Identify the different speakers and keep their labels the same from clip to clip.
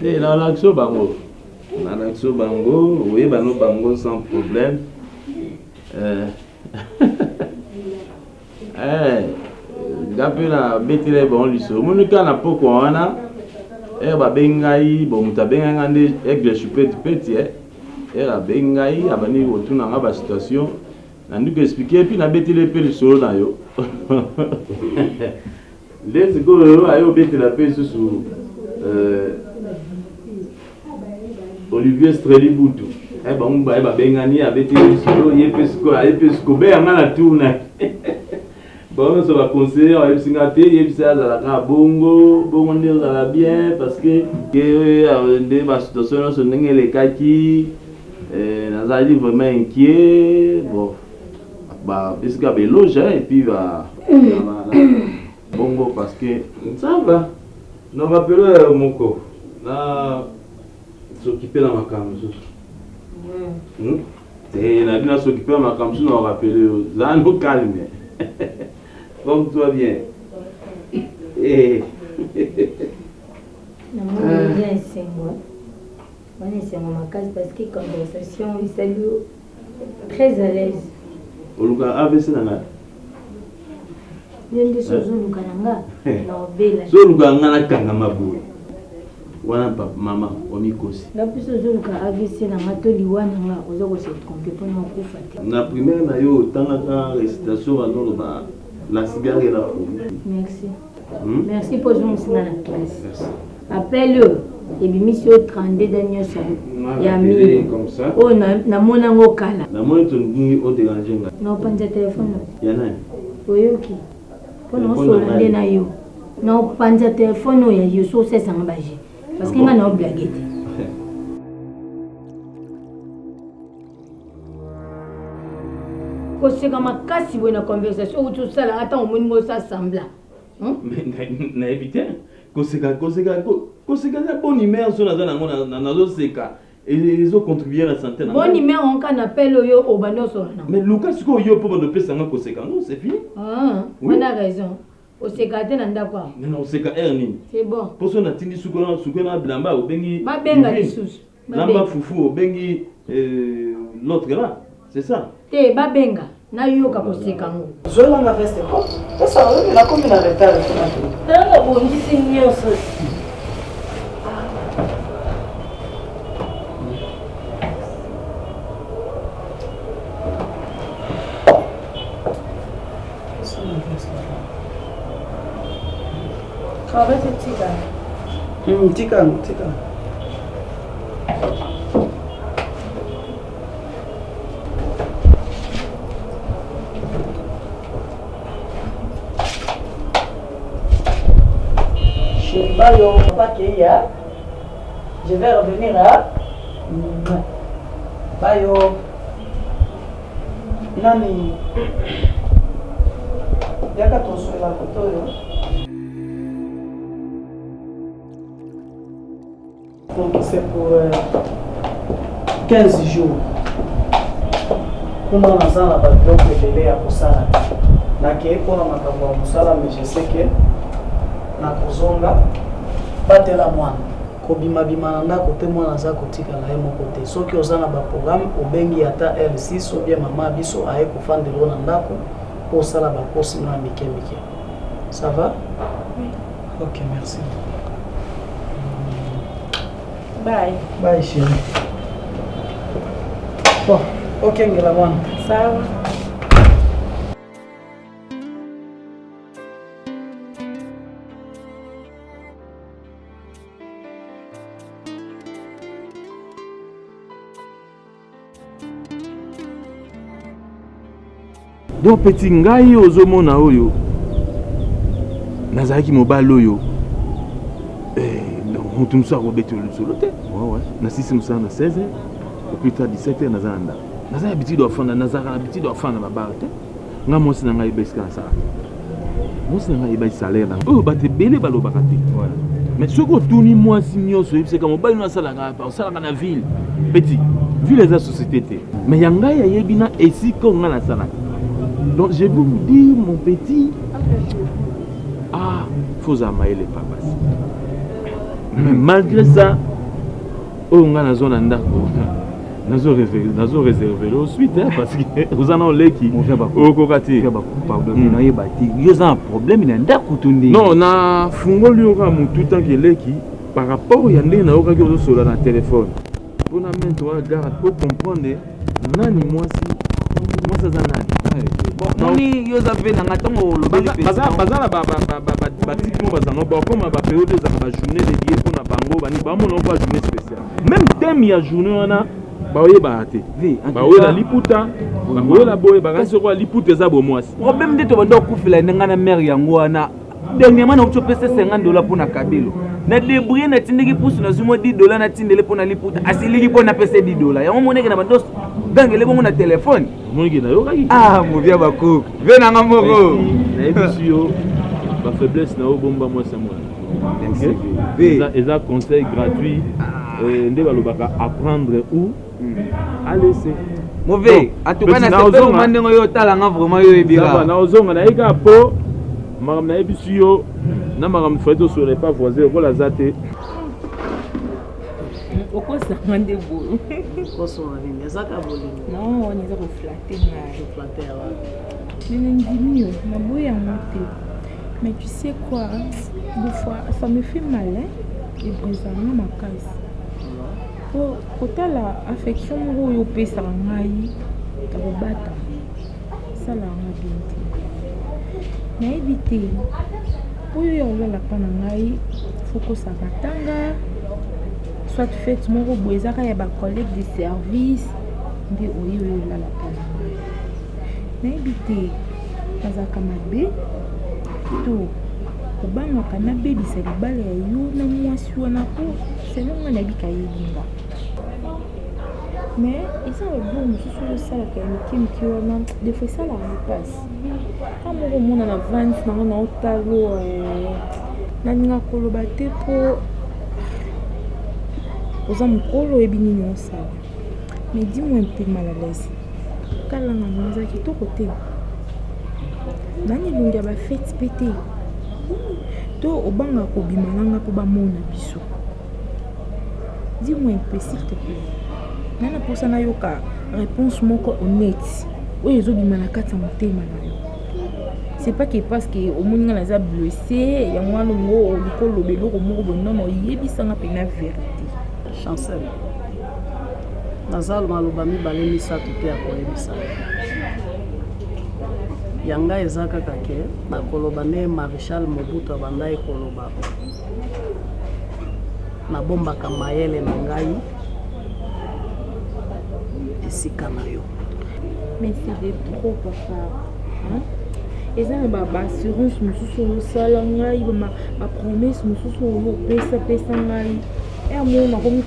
Speaker 1: Et dans l'action bango. Dans l'action bango, oui, bano bango sans problème. Gapena betile bon liso. Monika na poko wana. Ba bengai, bon mutabenga ngande aigle chupette petit la bengai abani otuna nga ba situation. Nandu ko expliquer puis na betile pe liso na yo. Let's go ayo betile pe susu. Olivier Strelibutu. Ba bengani abetile liso yepesko be ngana tuna. Bon, ça va conseiller, on va essayer de bongo la bien parce que ma situation sont les kaki, nous allons vraiment inquiet, bon, bah, parce qu'il y a des loges et puis va bongo parce que ça va, nous rappelons mon corps, là, s'occuper dans ma camisole. Et la bien s'occuper dans ma camisole, nous rappelons, là, nous calme. Comme toi bien. Et.
Speaker 2: Parce que conversation, il s'est très à l'aise.
Speaker 1: Au Luka ABC Nanga.
Speaker 2: Bien des choses au Luka Nanga.
Speaker 1: So Luka Nanga Kangamaboui. Wana papa, maman, Omikosi.
Speaker 2: La plus au Luka ABC Nanga, Toliwana, aux autres, c'est trompé pour nous couper.
Speaker 1: La primaire, na yo, tant la récitation à nous, la cigare est là.
Speaker 2: Merci. Merci pour jouer dans la classe. Appelle-le. Et puis, monsieur 32 derniers il y a mis
Speaker 1: comme ça.
Speaker 2: Oh, na mona ngokala.
Speaker 1: Na mona tu au déranger.
Speaker 2: Non, pas de téléphone.
Speaker 1: Il y en a.
Speaker 2: Oui, ok. Pour nous soulager na yo. Non, pas de téléphone, il y a yo so c'est sans bagage. Parce qu'il y a une blague. C'est comme un cas si vous avez une conversation ou tout ça, là, attends, on me ça semble.
Speaker 1: Mais n'a évité. Koseka, bon numéro sur la zone et ils ont contribué à la santé.
Speaker 2: Bon numéro, on can appelle au bano sur la.
Speaker 1: Mais Lucas, ce qu'on y a pour me payer ça, c'est fini.
Speaker 2: Ah, on a raison. Au sécate n'anda pas.
Speaker 1: Non, c'est qu'à Ernie.
Speaker 2: C'est bon.
Speaker 1: Pour ça, on a tenu Soukona Blamba au Bengi.
Speaker 2: Ma benga les sous.
Speaker 1: Lamba Foufou au Bengi, l'autre là. C'est ça.
Speaker 2: Te babenga. Na yo ka kosekango.
Speaker 3: Je l'en veste quoi? Ça on a comme une retard et
Speaker 2: Tanga bonji sinyo so. Travaille tika.
Speaker 3: Tika. Bayo, je vais revenir là. Bayo, Nani, il y a qu'à ton souhait la photo. Donc c'est pour 15 jours. Comment on a ça là-bas, donc le délai à Poussala. N'a pour la macabre à Poussala, mais je sais que na kozonga batela mwana kobima bima na kote mwana za kotika na ye moko te soki ozana ba programme obengi ata L6 ou bien mama biso aye kofandela na ndako pour sala ba posi na mike. Ça va? Oui. OK, merci. Bye chérie. Bon, OK ngela mwana.
Speaker 2: Sawa.
Speaker 1: Donc petit ngai ozomona oyo nazaki mobile oyo donc mutu musa robeto le solo te ouais na 6 musa na 16 au plus tard 17h nazanda nazana habitude ofanda nazaka habitude ofanda mabara te nga mosi na ngai beska na sala mosi na ngai ba salaire na oyo bate belé balobaka te voilà mais ce que tuni moi sinyoso c'est comme mobile na sala na ville petit ville les sociétés mais yanga ya yebina esi ko nga na sala. Donc je vais vous dire, mon petit, ah faut amailler les papas. Mais malgré ça on a la zone en d'accord. Nazo réservé ensuite parce que vous en avez qui au kokati
Speaker 4: pardon na bati yo za un problème na ndako tundi
Speaker 1: non na fungo liora mutu tant que leki par rapport ya ndé na oka ki ozosola na téléphone pour na mettre garde pour comprendre nani moi ça za nani
Speaker 4: bon nani yo za pe na ngatongo lobeli pe
Speaker 1: bazala ba type mo bazanga ba comme ba période za ba journée dédiée pour na bango bani ba mon pas journée spéciale même thème ya journée wana baoye baate baoye la liputa baoye la boye bakasi kwa liputa za bo mwasi
Speaker 4: problème de to bando kufela ndanga na mère yango wana dernièrement na ucho pesa $50 pour na kabelo na débrouiller na tindiki pousse na zumo $10 na tindele pour na liputa asiliki pour na pesa $10 yango moneke na bando dangele bongo na téléphone
Speaker 1: moneke na yo kaki
Speaker 4: ah movia bakoko ve na ngamoko
Speaker 1: na ebisio ba faiblesse na obomba mwasi mwana eza conseil gratuit nde balobaka apprendre où allez c'est
Speaker 4: mauvais en tout cas na septembre mandengo yo talanga vraiment yo ebira
Speaker 1: na ozonga na eka po magam na ebisio na magam feto sur les pas voisins ko la zate
Speaker 5: okosa ngande bo
Speaker 3: koso nini ezaka bolingo
Speaker 5: non on est reflaté
Speaker 3: ya wa
Speaker 5: mais ndimi yo na boya monter mais tu sais quoi des fois ça me fait mal et présent ma case Kota la affection oyo pesa ngai tabata sala ngabinti na éviter oyo la pana ngai foko sakatanga soit fait moko boezaka ya ba collègue de service ndi oyo la pana ngai na éviter kazaka mabe to kubanga kana baby sa libala ya yo na mwasi wana ko selonga na bika yelinga mais ils ont le bon sur ça la qui wana des fois ça la passe quand mon monde en avance na otalo na ninga koloba te po oza mukolo ebini no ça mais dis-moi un peu mal à l'aise kala na mwanza kitoko te nani lungia ba fête pété to obanga ko bimalanga po ba mona biso dis-moi un peu s'il te plaît nana pour ça na yoka réponse moko honnête oyo zo bimana kata motema na yo c'est pas que parce que au monde na za blessé ya mwana ngo likolo beloko moko bonono yebisanga pena vérité
Speaker 3: chancel nazal maloba mibale misato te akoyebisa yanga eza kaka ke nakoloba nde Maréchal Mobutu abandai koloba nabombaka mayele na ngai esika na yo
Speaker 5: mais c'est de trop papa hein eza na ba assurance mosusu osala ngai ba promesse mosusu opesa ngai on a comme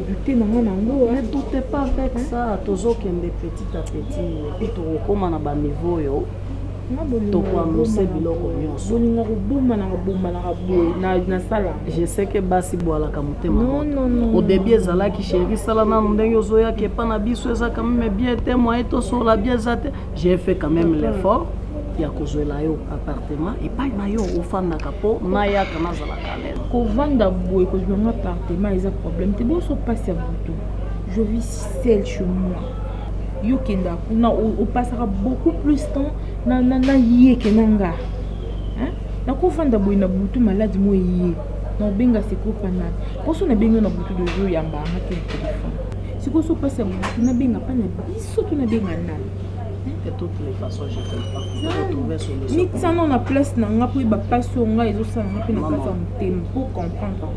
Speaker 5: douter na nango
Speaker 3: ne doutez pas avec ça tozokende petit à petit et puis tokokoma na ba niveau yo tokoannonce biloko nyonso je sais que basi bwalaka motema au début ezalaki chéri sala nanu ndenge ozoyaka epa na biso eza quand même bien te moye tosola bien eza te j'ai fait quand même l'effort ya kozwela yo appartement epai na yo ofandaka mpo nayaka nazalaka lelo
Speaker 5: kovanda boye kozwanga appartement eza problème te boso pasi ya butu je vis seul chez moi yo kenda kuna o passera beaucoup plus temps na yeke nanga hein na kovanda boye na butu malade mo yé na benga siko pana poso na benga na butu de jour yamba na téléphone siko so pasi ya butu na benga pana biso to na benga na
Speaker 3: de toutes les façons je peux pas trouver solution
Speaker 5: ni ça non na place na nga pour ba passe nga ezo sa nga pe na kata mtem pour comprendre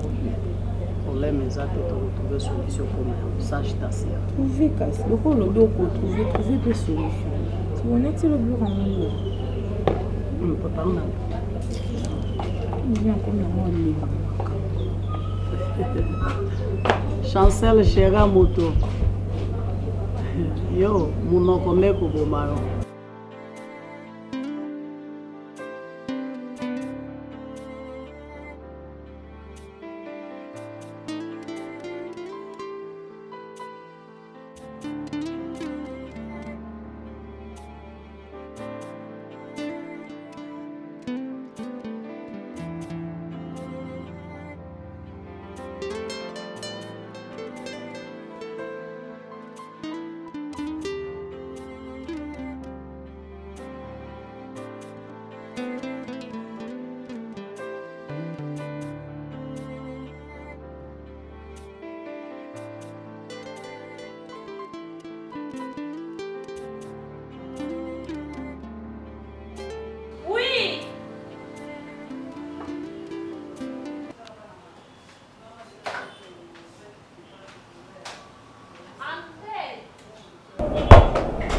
Speaker 3: problème exact de trouver solution comme ça je t'assure
Speaker 5: trouver casse le ko lo do ko trouver des solutions si on est le bureau en haut
Speaker 3: peut pas mal
Speaker 5: bien comme la moi
Speaker 3: Chancel Chera Moto yo munoko neko bomaro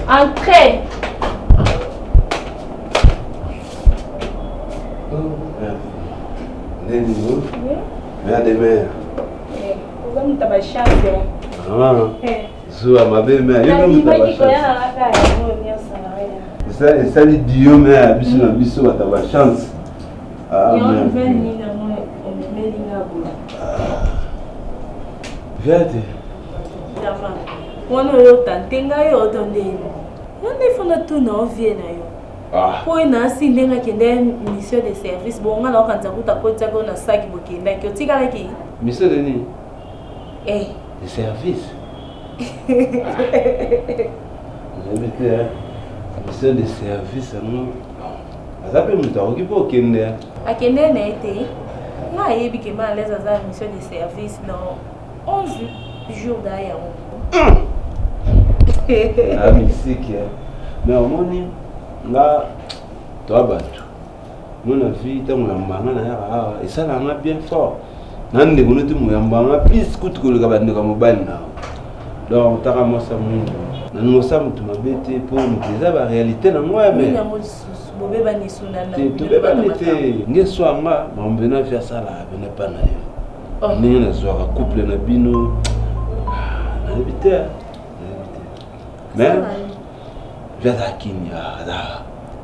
Speaker 2: Entrez.
Speaker 6: Mère de mère.
Speaker 2: Vous avez ta chance.
Speaker 6: Zoua ma belle-mère. Ça dit Dieu mère, biso na biso ta chance. Ah mère. Viens.
Speaker 5: Wana yo tantenga yo tonde. Yonde fona tu na ovie na yo. Po na si ndenga kende mission de service bonga na kanza kuta kota ko na saki bokenda ki otika la ki.
Speaker 6: Mission de ni?
Speaker 5: De
Speaker 6: service. Mission de service non. Azape muta okipo okende.
Speaker 5: Akende na ete. Na yebi ke ma les aza mission de service non. 11 jours d'ailleurs.
Speaker 6: Ah, musique. Mais au moins, là, toi, bateau. Mon avis, tu as un et ça l'a bien fort. Nan de gono tu muyamba plus kutu ko le kabande ka mobile na. Donc ta ramo sa mu. Nan mo sa mu tu mabete pour nous déjà la réalité na moi mais.
Speaker 5: Bobe ba ni sunana.
Speaker 6: Tu beba nete ngeso anga mambena via ça là, bena pas na yo. Ni na zo ka couple na bino. Habiter. Mais, je vais à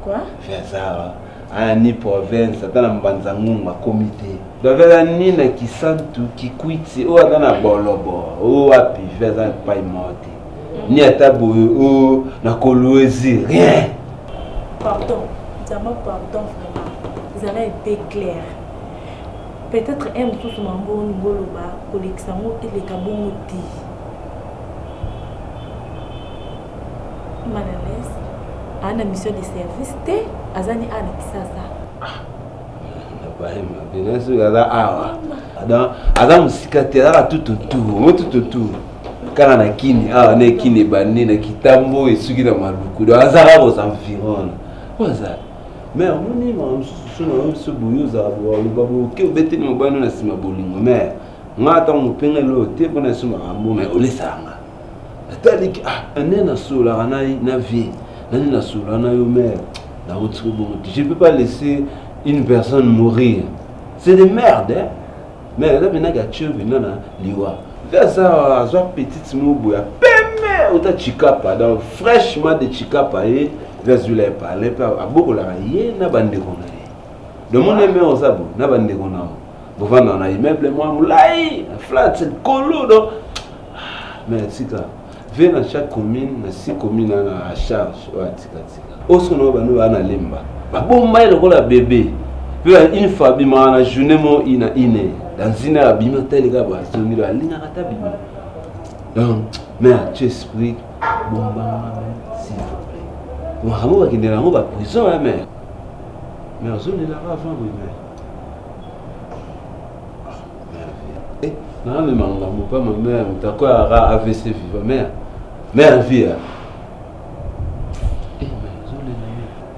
Speaker 5: quoi?
Speaker 6: Fezara, à ni province, à la Mbanzangung, ma comité. Devant ni na qui santu, qui quitte, ou à la bolobo, ou à pi, Fezara pas morte. Ni à tabou, ou na colosie, rien.
Speaker 5: Pardon, pardon vraiment. Vous avez été clair. Peut-être un peu sur mon bon boloba, collection et les cabons dit. Manales, ana mission de service te azani ana kisasa.
Speaker 6: Bien sûr, Adam musicatera tout. Quand on a kini, on est kini bani na kitambo et suki na maluku. Donc azara vos environs. Quoi mais on est on se bouillou za bo ke beti no bano na sima bolingo mais ngata mo pengelo te bona sima rambo mais olesanga. C'est-à-dire que nena sola na vie, nena sola na yo mère, na autre bon. Je peux pas laisser une personne mourir. C'est des merdes hein. Mais là maintenant gachu venana liwa. Vers ça azwa petite mobo ya peme ota chikapa dans fraîchement de chikapa et vers le parler pas aboko la yé na bande kona. De mon aimé on sabo na bande kona. Bo vanda na immeuble moi mulai, flat colo donc. Mais c'est ça. Venez dans chaque commune, dans 6 communes à charge. Oso no banu bana lemba. Babomba ile kola bébé. Une fois bima na journée mo ina ine. Dans une heure bima tel ga ba zoni la linga kata bima. Donc, mais tu expliques bomba s'il vous plaît. Moi ramo ba kindela ngo ba prison hein mais. Mais zoni la avant oui mais. Non mais manga mo pas ma mère, t'as quoi à AVC vivant mère. Mère vie.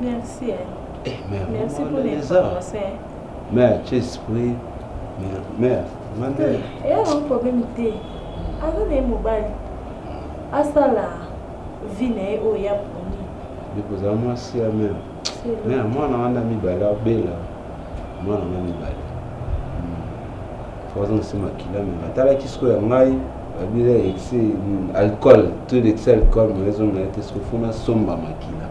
Speaker 5: Merci.
Speaker 6: Merci
Speaker 5: pour les informations.
Speaker 6: Mère, tu esprit. Mère, mandé.
Speaker 5: Et un problème était. Avant les mobiles. À ça là, vine au Yaponi.
Speaker 6: Because I'm not saying mère. Mère, moi on a mis bala bela. Moi on a mis bala. Faut donc c'est ma kila mais t'as la kisko ya ngai. Abile excès alcool, tout l'excès alcool, mais les hommes ont été souffrant somba makila.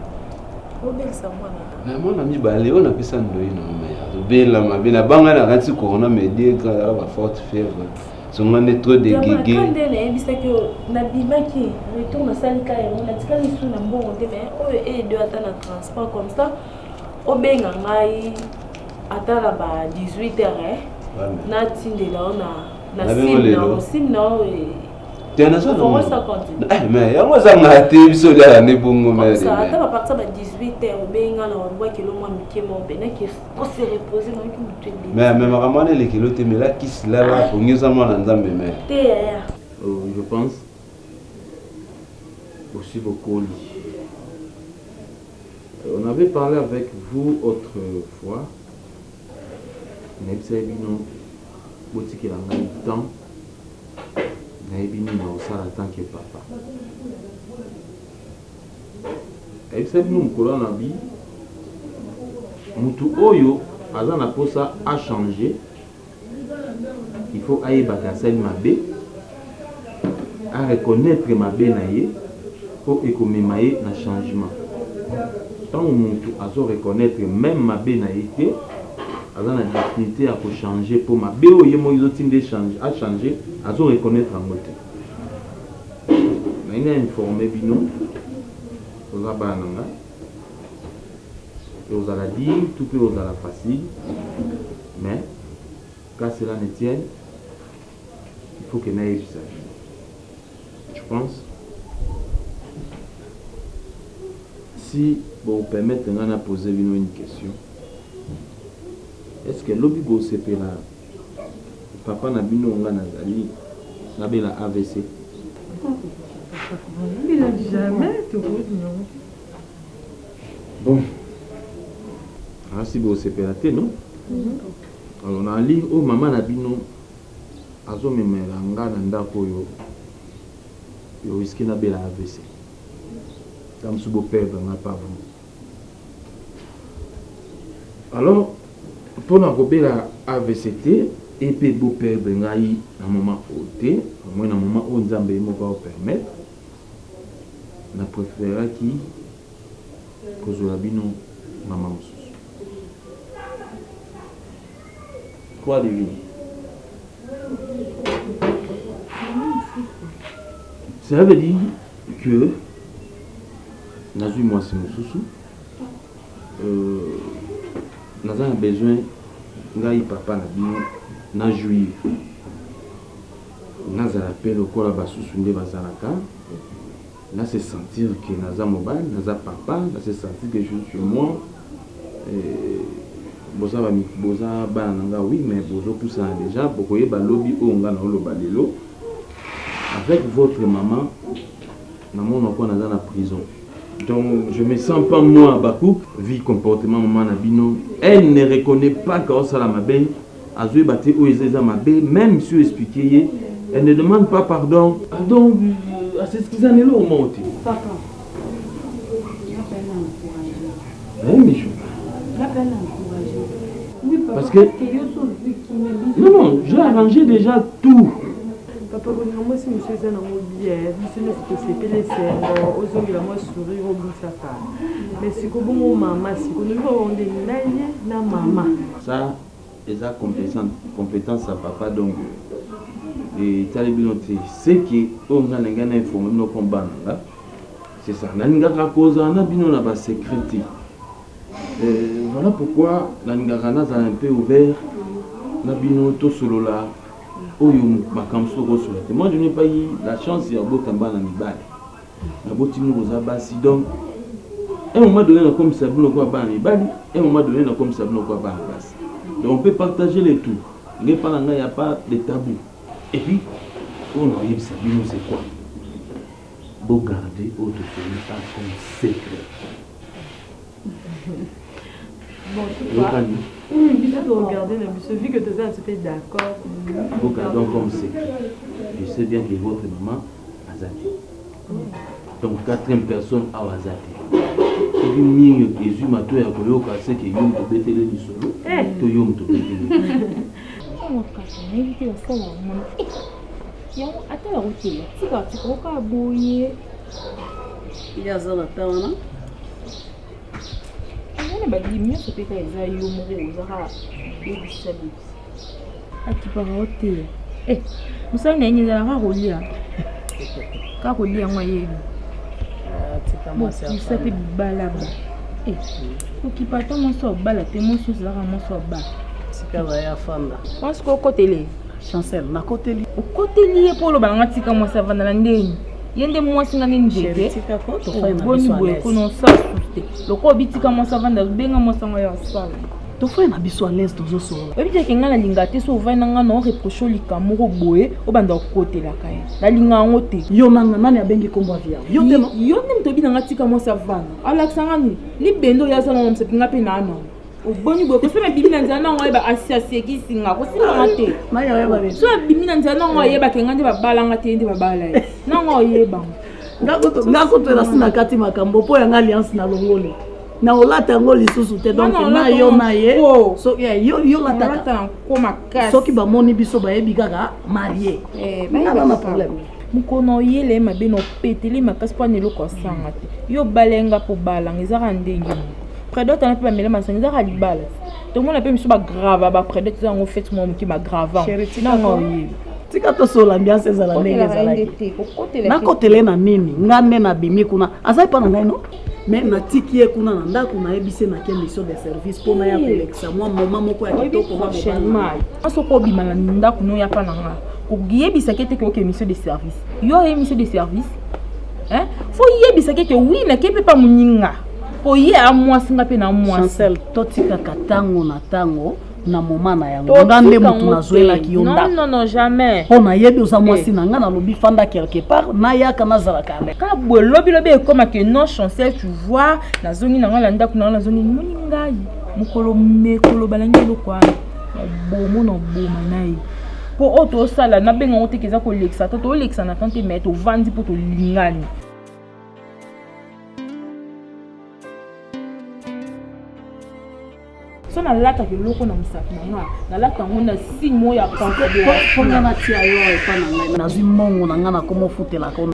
Speaker 6: Mais mon ami balé, on a pu s'en donner non mais. Bien la ma bien banga na kanti corona mais dire quand la forte fièvre. Son on est trop de guégué.
Speaker 5: Quand on a que na bimaki, retourne salika et on a dit quand ils sont en bon mais oh et de attendre un transport comme ça. Au benga ngai atala ba 18h hein. Na tinde là on a sinon
Speaker 6: mais yango za ngate biso la ne bongo mais
Speaker 5: ça attend à partir de 18h au benga na on voit que le mois mikemo bena qui pour se reposer dans une
Speaker 6: mais makamane les kilo te mais là qui là pour nous sama na nzambe mais
Speaker 1: je pense aussi beaucoup. On avait parlé avec vous autrefois. Nebsebino botikela ngai temps nayebi nini naosala tant que papa ayebisa bino mokolo na bi mutu oyo aza na posa a changer, il faut ayebaka asali mabe, à reconnaître mabe na ye po ekomema ye na changement. Tant mutu azo reconnaître même mabe na ye te aza na dignité à changer pour mabe oyo mo izotinde changer a changer azo reconnaître en mote. Na ina informer bino oza bananga et aux allez dire tout peut aux allez facile, mais quand cela ne tienne, il faut que n'aille ça. Je pense si vous permettez de poser une question, est-ce que l'objet de CP là, papa n'a bino on a nazali, n'a bien la AVC?
Speaker 7: Il a dit jamais tout
Speaker 1: bon. Ah, si vous séparez, non? Alors, on a dit, oh, maman n'a bino, azo me melanga nanda koyo, yo risque na bela AVC. Comme si vous perdre, n'a pas vous. Alors, pour la bela AVCT, et puis vous perdre ngai na moment ôté, au moins na moment où Nzambe mo va permettre, na préférer qui kozula bino maman mosusu. Quoi de vie? Ça veut dire que nous avons moi c'est mosusu. Nous avons besoin ngai papa na bino na juillet. Nous avons appelé au quoi basusu nde bazalaka. Là c'est sentir que nous avons mobile, nous avons papa, là c'est sentir que je suis chez moi. Boza bananga oui mais bozo poussa déjà bokoye ba lobby onga na lo balelo avec votre maman na mon encore dans la prison. Donc je me sens pas moi Bakou vie comportement maman na bino, elle ne reconnaît pas que ça la mabe azui baté o ezeza mabe même si expliquer elle ne demande pas pardon. Donc à ce qu'ils en est là au monte.
Speaker 2: Papa. Oui, papa,
Speaker 1: parce que non, j'ai arrangé déjà tout.
Speaker 7: Papa, moi si monsieur est dans mon billet, monsieur ne se peut les serres, aux hommes, moi sourire au bout de sa part. Mais si vous avez maman, si vous avez des na maman.
Speaker 1: Ça, c'est sa compétence à papa donc. Et talibinoté, c'est que on a un informé nos combats là. C'est ça. Nanga cause on a bino na ba sécurité. Voilà pourquoi l'Angarana a un peu ouvert Nabino solo là. Moi je n'ai pas eu la chance de avoir un Nibal. Donc, un moment donné, comme ça, un moment donné, comme ça, donc on peut partager les tours. Il n'y a pas de tabou. Et puis, on a eu ça, c'est quoi? Beau garder autre chose, pas comme secret.
Speaker 7: Bon, tu vois, il faut regarder, vu que tu es d'accord.
Speaker 1: Vous gardez comme secret. Je sais bien que votre maman a zaté. Donc, 4e personne a zaté. Et puis, Jésus m'a tout appelé parce que Yom te bête les solo. To Yom te bête les.
Speaker 5: On va éviter la salle. Attends la routine. Tu vas pas bouiller.
Speaker 2: Il y a ça là, non?
Speaker 5: On va dire mieux que tu as eu eh, vous savez, il y a un rôle là. Car on dit à moi, bon, il s'appelle Balaba. Eh, pour qu'il parte mon sort, Balaba, mon chose là, mon sort bas.
Speaker 2: C'est quand même la femme là.
Speaker 5: Pense qu'au côté là.
Speaker 2: Chancel, na côté là.
Speaker 5: Au côté là, pour le balancer, si comment ça va dans l'année. Il y a des mois qui n'ont pas été. Bon, nous ça. Le corps biti comment ça va dans bien comment ça va ça.
Speaker 2: Tu fais na biso à l'aise dans so.
Speaker 5: Et puis que ngana lingate so va na ngana reprocher likamoko boye o banda côté la kaye. Na linga ngote.
Speaker 2: Yo nanga nani abengi kombo via. Yo tema.
Speaker 5: Yo nem to bi na ngati comment ça va. Alexa ngani. Li bendo ya sana ngomse pinga pe na no. O boni boye ko so na bibi na nzana ngo ba asiasi kisinga ko singa ngate.
Speaker 2: Maya ya ba be.
Speaker 5: So bibi na nzana ngo yeba ke ngande ba bala ngate ndi ba bala. Na ngo yeba.
Speaker 3: ngako to na kati makambo po ya alliance na longole na olata ngo lisusu te donc na yo na ye so yo lataka
Speaker 5: ko makasi
Speaker 3: soki ba moni biso ba yebi kaka marié na problème
Speaker 5: mukono yele mabe no peteli makasi po ne loko sanga te yo balenga po balanga ezaka ndenge prédot na pe ba mele masanga ezaka libala to mona pe miso ba grave ba prédot za ngo fait mo ki ba grave na ngo yele
Speaker 3: tika to so l'ambiance ezala ndenge ezala na kotele na nini ngane na bimi kuna azai pa na ngai no mais na tiki ye kuna na ndako na yebise na mission de service pour na ya kolekisa moi moment moko ya kitoko
Speaker 5: moi aso ko bima na ndako no ya pa na nga ko yebisa kete ko mission de service yo mission de service hein faut yebisa kete oui na kepe pa muninga po ye a moi singa pe na moi
Speaker 3: chancel to tika katango na tango na moment na yango ngande mutu na zoela ki yonda
Speaker 5: non jamais
Speaker 3: on a yebi oza mwasi na nga na lobi fanda quelque part na yaka na zala kale
Speaker 5: ka bo lobi comme que non chancel tu vois na zongi na nga la ndako na zongi moni ngai mukolo mekolo balangi lokwa bomo no boma nai po auto sala na benga ote keza ko lexa to lexa na tante mettre vandi po to lingani. So na lata ke loko na musaka na na lata ngona si moya panko de
Speaker 3: fonga na tia yo e pa na ngai na zimongo na nga na komo futela ko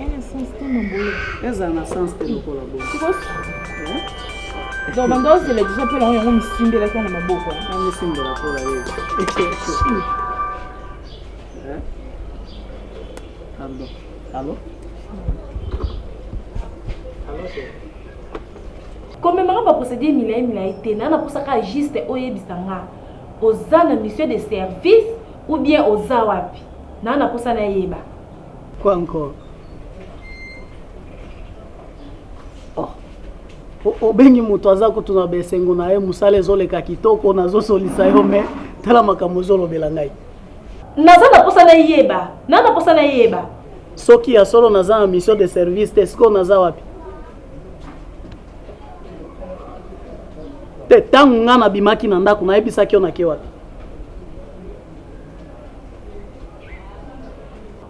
Speaker 3: eza na sens te loko la bo
Speaker 5: donc bando c'est les gens peuvent on simbe la kana maboko
Speaker 3: on simbe la pour la Allô
Speaker 8: Comme je vais procéder à la juste oyebisanga aux mission de service ou bien aux awapi. Nana posa na yeba.
Speaker 3: Quoi encore? Oh, bengi mutu aza kutuna besengo na ye musale zoleka kitoko na zo solisa yo me tala makambo zolobela ngai.
Speaker 8: Naza na posa na yeba. Nana posa na yeba.
Speaker 3: Soki ya solo naza na mission de service te sko naza wapi? Te tangu nga na bimaki na ndako na yebisaki yo na ke wapi?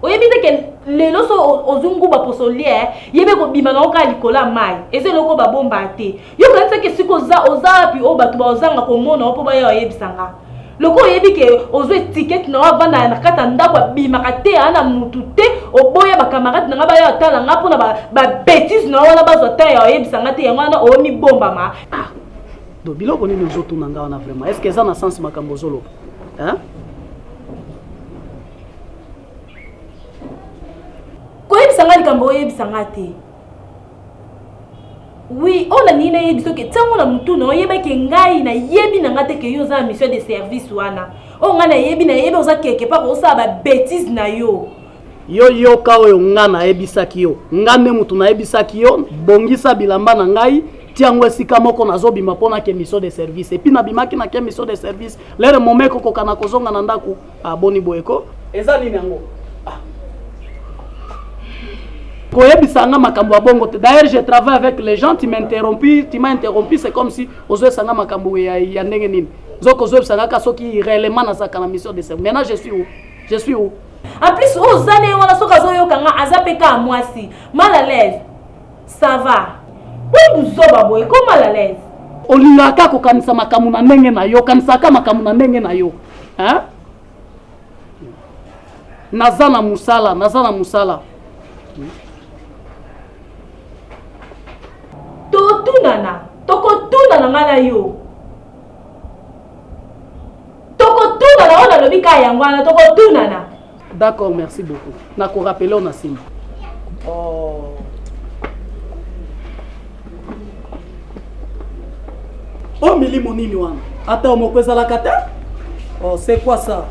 Speaker 8: Oyebite ke lelo so ozungu ba posolie yebe ko bima na oka likola mai eze loko ba bomba te yo kanisa ke siko za ozapi o batu ba ozanga ko mona opo ba yebisanga loko yebi ke ozo ticket na wavanda na kata ndako bima kate ana mutu te oboya ba camarade na ba yo tala nga pona ba bêtise na wana ba zota ya yebisanga te yango na o mi bomba ma
Speaker 3: do biloko nini ozotuna nga wana vraiment est-ce que ça na sens makambo zolo hein
Speaker 8: ko yebisanga likambo yebisanga te oui on a nina yebiso ke tango na mutu na yeba ke ngai na yebi na ngate ke yo za mission de service wana o nga na yebi oza quelque part osa ba bêtise na yo
Speaker 3: yo kawo nga na yebisaki yo nga ne mutu na yebisaki yo bongisa bilamba na ngai tiango esika moko nazobima pona ke mission de service et puis na bimaki na ke mission de service lere momeko kokana kozonga na ndako aboni boyeko eza nini yango koyebisanga makambo abongo te d'ailleurs je travaille avec les gens tu m'as interrompu c'est comme si ozo sanga makambo ya ndenge nini zoko zo sanga ka soki réellement na saka na mission de service maintenant je suis où
Speaker 8: en plus ozane wana soka zo yokanga azapeka à mwasi mal à l'aise ça va oui uzoba boy comme mal à l'aise
Speaker 3: olingaka ko kanisa makamu na ndenge na yo kanisaka makamu na ndenge na yo hein nazana musala
Speaker 8: Tokotuna ngana yo. Tokotuna na ona lobika yangwana tokotuna na.
Speaker 3: D'accord, merci beaucoup. Na ko rappeler on a sim. Oh milimo nini wana? Ata omokweza la kata? Oh, c'est quoi ça?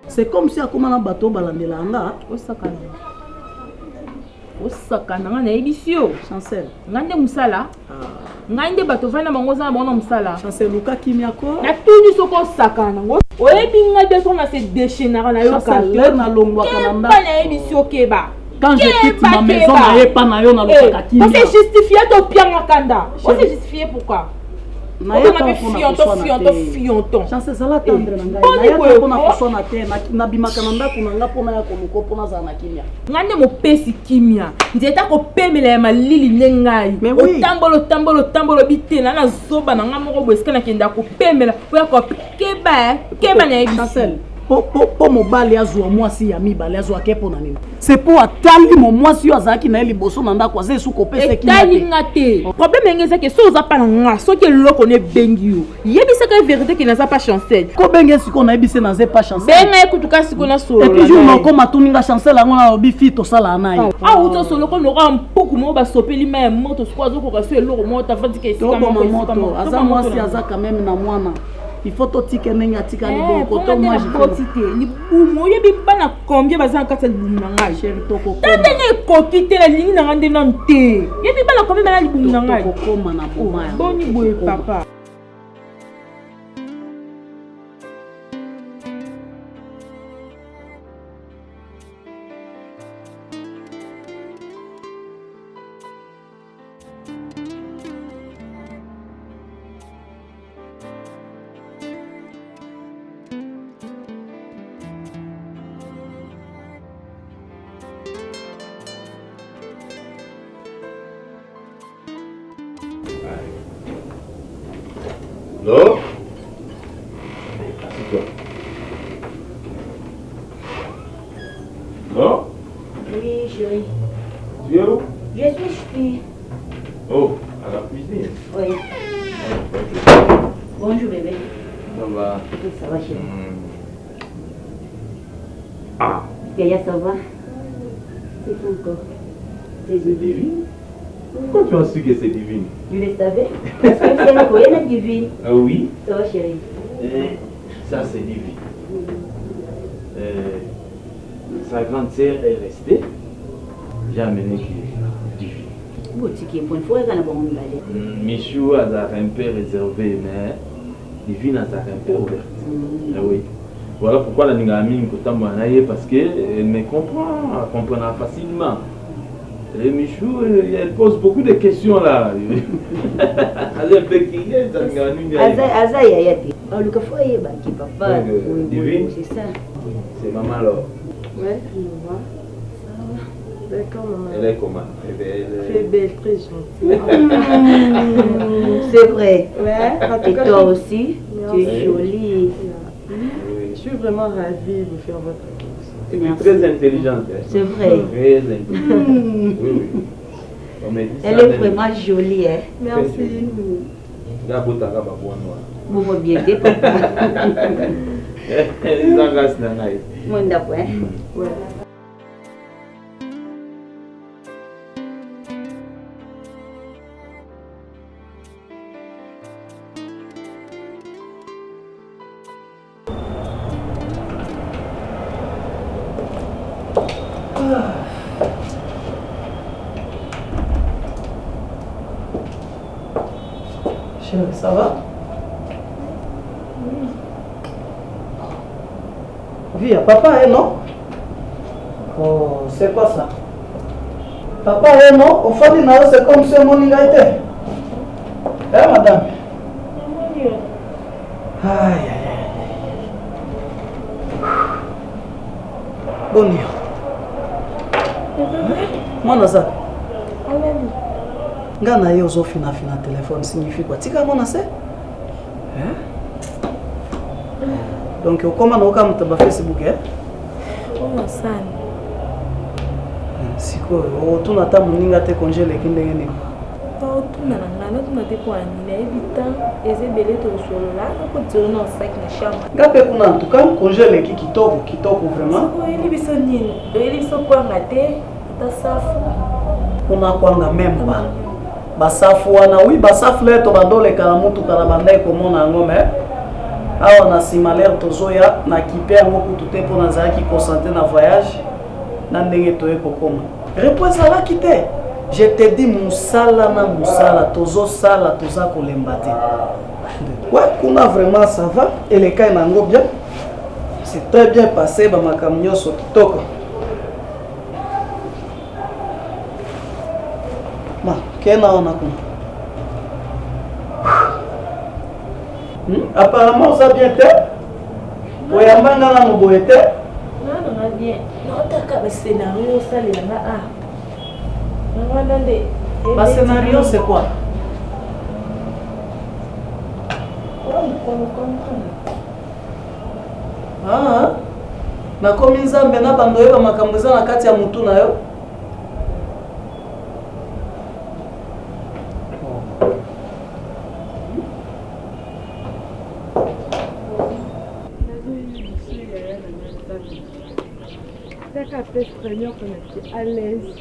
Speaker 3: C'est comme si akoma na bato balandela nga
Speaker 5: osakana nga na ebisio
Speaker 3: chancel
Speaker 5: ngande musala ngande bato vana bango za bango musala
Speaker 3: chancel luka kimia ko
Speaker 5: na tuni soko sakana ngo oyebinga bien qu'on a se déchaîner na yo
Speaker 3: l'air na longwa kananda
Speaker 5: pas na yebi okeba
Speaker 3: quand je quitte ma maison na ye pas na yo na lokaka kimia
Speaker 5: on s'est justifié to pianga kanda on s'est justifié pourquoi
Speaker 3: na ye pas fianton chance ça la tendre na ngai na ye pas na kusona te na bimaka na ndako na nga pona ya koluko pona za na kimia
Speaker 5: ngande mopesi kimia nzeta ko pemela ya malili nengai otambolo bitena na zoba na nga moko bweska na kenda ko pemela oya ko keba na yebi
Speaker 3: po mobali azwa mwasi ya mibale azwa ke pona nini c'est pour atali mo mwasi yo azaki na liboso na ndako aze su ko pese ki
Speaker 5: ngate problème ngeza ke so za pa na nga so ke loko ne bengi yo yebisa ka vérité ke na za pas chancel
Speaker 3: ko bengi siko na yebise na ze pas chancel
Speaker 5: benga ekutuka siko na solo
Speaker 3: et puis jour na ko matuninga chancel ngo na bifi to sala na ye
Speaker 5: uto solo ko no ra mpuku mo ba sopeli ma moto so zo ko ka so eloko moto afandi ke sika
Speaker 3: moto aza mwasi aza quand même na mwana il faut tout tirer nenga tika ni bon côté moi je
Speaker 5: faut tirer ni bumo yebi bana combien bazan kata libumu na ngai
Speaker 3: chéri to ko
Speaker 5: tata ne ko kitela lingi na ngande na nte yebi bana combien bana libumu na ngai
Speaker 3: ko koma na boma ya
Speaker 5: boni boye papa
Speaker 1: Non? Assieds-toi. Non?
Speaker 2: Oui, chérie.
Speaker 1: Tu es où?
Speaker 2: Je suis ici.
Speaker 1: Oh, à la cuisine.
Speaker 2: Oui. Bonjour bébé.
Speaker 1: Ça va?
Speaker 2: Ça va chérie.
Speaker 1: Ah.
Speaker 2: Yaya, ça va? C'est quoi encore?
Speaker 1: C'est divine. Pourquoi tu as su que c'est divine?
Speaker 2: Je le savais. Parce que c'est la coréenne divine.
Speaker 1: Ah oui?
Speaker 2: Ça va chérie?
Speaker 1: Ça c'est divine. Sa grande sœur est restée. J'ai amené qui est divine.
Speaker 2: Boutique pour une fois qu'on a bon balai.
Speaker 1: Michou a un peu réservé, mais divine a un peu ouverte. Ah oui. Voilà pourquoi la Ningamine parce qu'elle me comprend, elle comprend facilement. Et Michou, elle pose beaucoup de questions là. Elle est un peu criée, ça Ningamine.
Speaker 2: Aza yayati. Oh, le café est papa.
Speaker 1: Divine.
Speaker 2: C'est ça.
Speaker 1: C'est maman là.
Speaker 7: Ouais, je vois. D'accord, maman.
Speaker 1: Elle est comment?
Speaker 7: Elle est belle, très gentille.
Speaker 2: C'est vrai.
Speaker 7: Ouais, en tout
Speaker 2: et
Speaker 7: cas,
Speaker 2: toi aussi,
Speaker 7: merci.
Speaker 2: tu es jolie.
Speaker 7: Je suis vraiment ravie de faire votre course.
Speaker 1: Tu es très intelligente.
Speaker 2: C'est vrai.
Speaker 1: Très intelligente. Oui, oui. On me dit
Speaker 2: elle
Speaker 1: ça
Speaker 2: est vraiment jolie. Hein?
Speaker 7: Merci.
Speaker 2: Vous me bien dit, papa. Mon d'accord.
Speaker 7: Ouais.
Speaker 3: Chérie, ça va? Oui, il y a papa, non? Oh, c'est quoi ça? Papa, non? Au fond, c'est comme si mon était. Eh, madame? Aïe, aïe, aïe. Bon nuit. Moi, Naza. Nga na ye ozofina fina téléphone signifie quoi? Tika mona se? Donc okoma na okamata ba Facebook
Speaker 5: Oh sana.
Speaker 3: Siko otuna ta muninga te congé leki ndenge nini?
Speaker 5: Otuna na ngana tuna te kwa nini ebita ezebele to solola ko tiro na sac na chambre.
Speaker 3: Nga pe kuna en tout cas congé leki kitoko vraiment.
Speaker 5: Oh eli biso nini? Eli biso kwa ngate ta safu.
Speaker 3: Kuna kwanga même ba. Basafu wana oui basafu le to bandole kala mutu kala bandai komona ngome. Awa na simalère tozoya na kipe yango kutu te pona zaki concentré na voyage na ndenge toye kokoma. Réponse ala kite. Je te dis musala na musala tozo sala toza kolemba te. Ouais, kuna vraiment ça va et les cas nango bien. c'est très bien passé bamakambo nyonso kitoko. Ma kena ona kuna. Apparemment ça bien te. Oyambanga na moboye te.
Speaker 8: Non bien. Non taka ba scénario ça les là ah.
Speaker 3: Scénario c'est quoi? Ah, nakomi nzambe na bando yeba makambo eza na kati ya mutu na yo.
Speaker 7: À l'aise.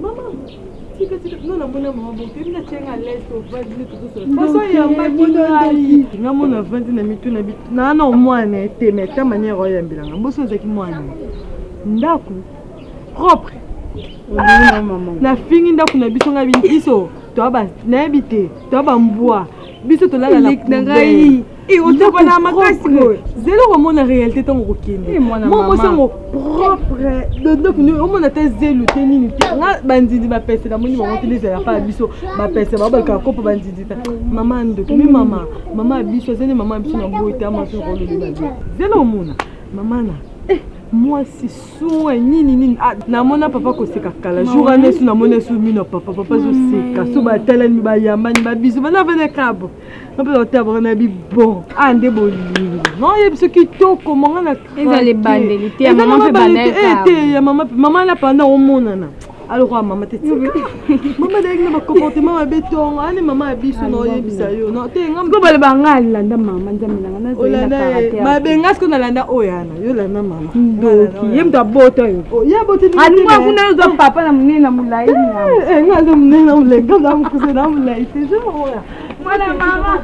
Speaker 7: Maman, non, la bonne maman, bon, tu me tiens à l'aise au bas de tout ça. Parce qu'il y a pas de non, mon enfant, tu n'as mis tout n'habite. Non, non, moi, n'était, mais ta manière, on y a bien. Bon, c'est avec moi. D'accord. Propre. La fille, n'a pas besoin d'habiter. Iso, tu as bas, n'habiter. Tu as bas bois. Biso, tu l'as la poubelle. Et on te voit la macasse. Zéro moment la réalité ton roquine. Moi c'est mon propre. Donc nous on a tes zélo tenini. Nga bandidi ba pese la moni ba utiliser la pa biso ba pese ba ba ka kopo bandidi. Maman ndo mi maman biso zene maman biso na boite ama so rolo de la. Zélo mona. Maman na. Moi c'est soin nini na mona papa ko seka kala journée sou na mona sou mino papa zo seka so ba tala ni ba yamba ni ba biso ba na vene kabo. On peut avoir un habit bon, un des beaux livres. Non, il y a ce qui toque, comment on a créé. Ils ont les bandelités, maman fait bandelités. Maman l'a pendant au monde. Alors, maman, t'es tique. Maman, d'ailleurs, ma comportement à béton. Allez, maman, à biso, non, il y a bisayo. Non, t'es un peu de bangal, là, maman, j'aime ma bengas qu'on a là, oh, yana, yo, là, maman. Donc, il y a un beau temps. Oh, il y a un beau temps. Ah, nous, on a un papa, on a un moulay. Eh, on a un moulay, comme on a un moulay. C'est ça, voilà. Voilà, maman.